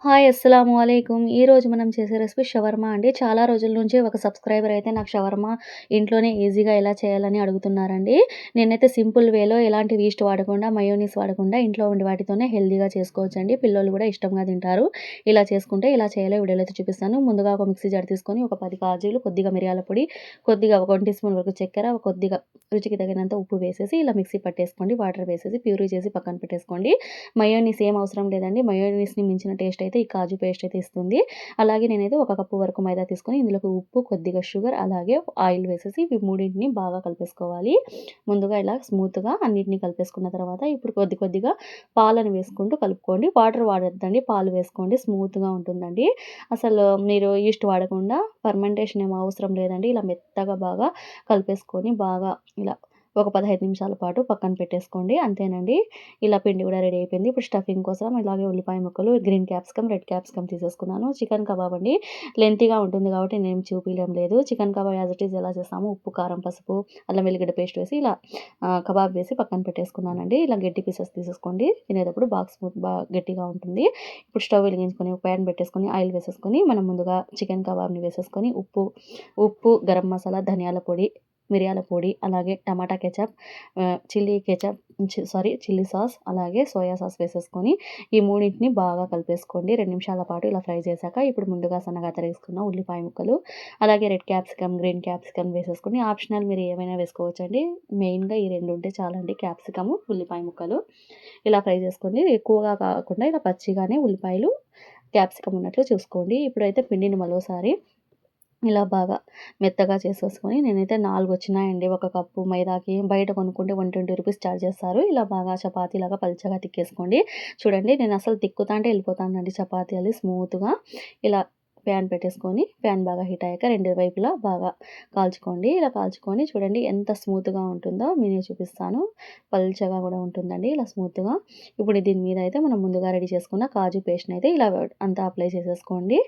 Hi అస్సలాము అలైకుం. ఈరోజు మనం చేసే రెసిపీ షవర్మా అండి. చాలా రోజుల నుంచి ఒక సబ్స్క్రైబర్ అయితే నాకు షవర్మా ఇంట్లోనే ఈజీగా ఎలా చేయాలని అడుగుతున్నారండి. నేనైతే సింపుల్ వేలో ఎలాంటి ఈస్ట్ వాడకుండా, మయోనీస్ వాడకుండా ఇంట్లో ఉండే వాటితోనే హెల్తీగా చేసుకోవచ్చండి. పిల్లలు కూడా ఇష్టంగా తింటారు. ఇలా చేసుకుంటే ఇలా చేయాలో వీడియోలో అయితే చూపిస్తాను. ముందుగా ఒక మిక్సీ జార్ తీసుకొని ఒక 10 కాజీలు, కొద్దిగా మిరియాల పొడి, కొద్దిగా ఒక 1 టీ స్పూన్ వరకు చక్కెర, కొద్దిగా రుచికి తగినంత ఉప్పు వేసేసి ఇలా మిక్సీ పట్టేసుకోండి. వాటర్ వేసేసి ప్యూరీ చేసి పక్కన పెట్టేసుకోండి. మయోనీస్ ఏం అవసరం లేదండి. మయోనీస్‌ని మించిన టేస్ట్ అయితే ఈ కాజు పేస్ట్ అయితే ఇస్తుంది. అలాగే నేనైతే ఒక కప్పు వరకు మైదా తీసుకొని ఇందులోకి ఉప్పు, కొద్దిగా షుగర్, అలాగే ఆయిల్ వేసేసి ఇవి మూడింటిని బాగా కలిపేసుకోవాలి. ముందుగా ఇలా స్మూత్‌గా అన్నిటిని కలిపేసుకున్న తర్వాత ఇప్పుడు కొద్దిగా పాలను వేసుకుంటూ కలుపుకోండి. వాటర్ వాడొద్దండి. పాలు వేసుకోండి. స్మూత్‌గా ఉంటుందండి. అసలు మీరు ఈస్ట్ వాడకుండా ఫర్మెంటేషన్ ఏమి అవసరం లేదండి. ఇలా మెత్తగా బాగా కలిపేసుకొని బాగా ఇలా ఒక 15 నిమిషాల పాటు పక్కన పెట్టేసుకోండి. అంతేనండి. ఇలా పిండి కూడా రెడీ అయిపోయింది. ఇప్పుడు స్టఫింగ్ కోసం ఇలాగే ఉల్లిపాయ ముక్కలు, గ్రీన్ క్యాప్సికమ్, రెడ్ క్యాప్సికమ్ తీసేసుకున్నాను. చికెన్ కబాబ్ అండి. లెంతీగా ఉంటుంది కాబట్టి నేనేం చూపియడం లేదు. Chicken kebab as it is ఎలా చేస్తామో ఉప్పు, కారం, పసుపు, అల్లం వెల్లిగడ్డ పేస్ట్ వేసి ఇలా కబాబ్ వేసి పక్కన పెట్టేసుకున్నానండి. ఇలా గట్టి పీసెస్ తీసేసుకోండి. తినేటప్పుడు బాగా స్మూత్ గట్టిగా ఉంటుంది. ఇప్పుడు స్టవ్ వెలిగించుకొని ఒక ప్యాన్ పెట్టేసుకొని ఆయిల్ వేసేసుకొని మనం ముందుగా చికెన్ కబాబ్‌ని వేసేసుకొని ఉప్పు, గరం మసాలా, ధనియాల పొడి, మిరియాల పొడి, అలాగే టమాటా ketchup, chilli ketchup chilli sauce, అలాగే సోయా సాస్ వేసేసుకొని ఈ మూడింటిని బాగా కలిపేసుకోండి. 2 నిమిషాల పాటు ఇలా ఫ్రై చేశాక ఇప్పుడు ముందుగా సన్నగా తరిగేసుకున్న ఉల్లిపాయ ముక్కలు, అలాగే రెడ్ క్యాప్సికమ్, గ్రీన్ క్యాప్సికమ్ వేసేసుకొని ఆప్షనల్ మీరు ఏమైనా వేసుకోవచ్చండి. మెయిన్‌గా ఈ 2 ఉంటే చాలండి. క్యాప్సికము, ఉల్లిపాయ ముక్కలు ఇలా ఫ్రై చేసుకోండి. ఎక్కువగా కాకుండా ఇలా పచ్చిగానే ఉల్లిపాయలు, క్యాప్సికమ్ ఉన్నట్లు చూసుకోండి. ఇప్పుడైతే పిండిని మరోసారి ఇలా బాగా మెత్తగా చేసేసుకొని నేనైతే 4 వచ్చినాయండి ఒక కప్పు మైదాకి. బయట కొనుక్కుంటే 120 రూపీస్ చార్జ్ చేస్తారు. ఇలా బాగా చపాతీలాగా పల్చగా తిక్కేసుకోండి. చూడండి నేను అసలు తిక్కుతాంటే వెళ్ళిపోతాందండి చపాతీ అది స్మూత్‌గా. ఇలా ప్యాన్ పెట్టేసుకొని ప్యాన్ బాగా హీట్ అయ్యాక 2 వైపులా బాగా కాల్చుకోండి. ఇలా కాల్చుకొని చూడండి ఎంత స్మూత్‌గా ఉంటుందో నేను చూపిస్తాను. పల్చగా కూడా ఉంటుందండి ఇలా స్మూత్‌గా. ఇప్పుడు దీని మీద అయితే మనం ముందుగా రెడీ చేసుకున్న కాజు పేస్ట్‌ని అయితే ఇలా అంతా అప్లై చేసేసుకోండి.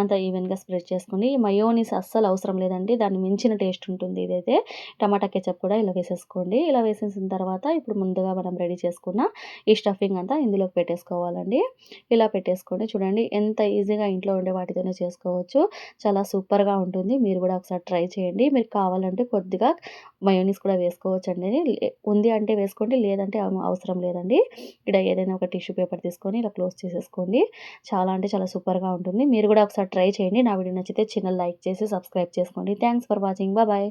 అంతా ఈవెన్‌గా స్ప్రెడ్ చేసుకోండి. ఈ మయోనీస్ అస్సలు అవసరం లేదండి. దాన్ని మించిన టేస్ట్ ఉంటుంది ఇదైతే. టమాటా కెచప్ కూడా ఇలా వేసేసుకోండి. ఇలా వేసేసిన తర్వాత ఇప్పుడు ముందుగా మనం రెడీ చేసుకున్న ఈ స్టఫింగ్ అంతా ఇందులోకి పెట్టేసుకోవాలండి. ఇలా పెట్టేసుకోండి. చూడండి ఎంత ఈజీగా ఇంట్లో ఉండే వాటితోనే చేసుకోవచ్చు. చాలా సూపర్‌గా ఉంటుంది. మీరు కూడా ఒకసారి ట్రై చేయండి. మీకు కావాలంటే కొద్దిగా మయోనీస్ కూడా వేసుకోవచ్చండి. ఉంది అంటే వేసుకోండి. లేదంటే అవసరం లేదండి. ఇక్కడ ఏదైనా ఒక టిష్యూ పేపర్ తీసుకొని ఇలా క్లోజ్ చేసేసుకోండి. చాలా అంటే చాలా సూపర్‌గా ఉంటుంది. మీరు కూడా ఒకసారి ట్రై చేయండి. నా వీడియో నచ్చితే చిన్న లైక్ చేసి సబ్స్క్రైబ్ చేసుకోండి. Thanks for watching. బాయ్.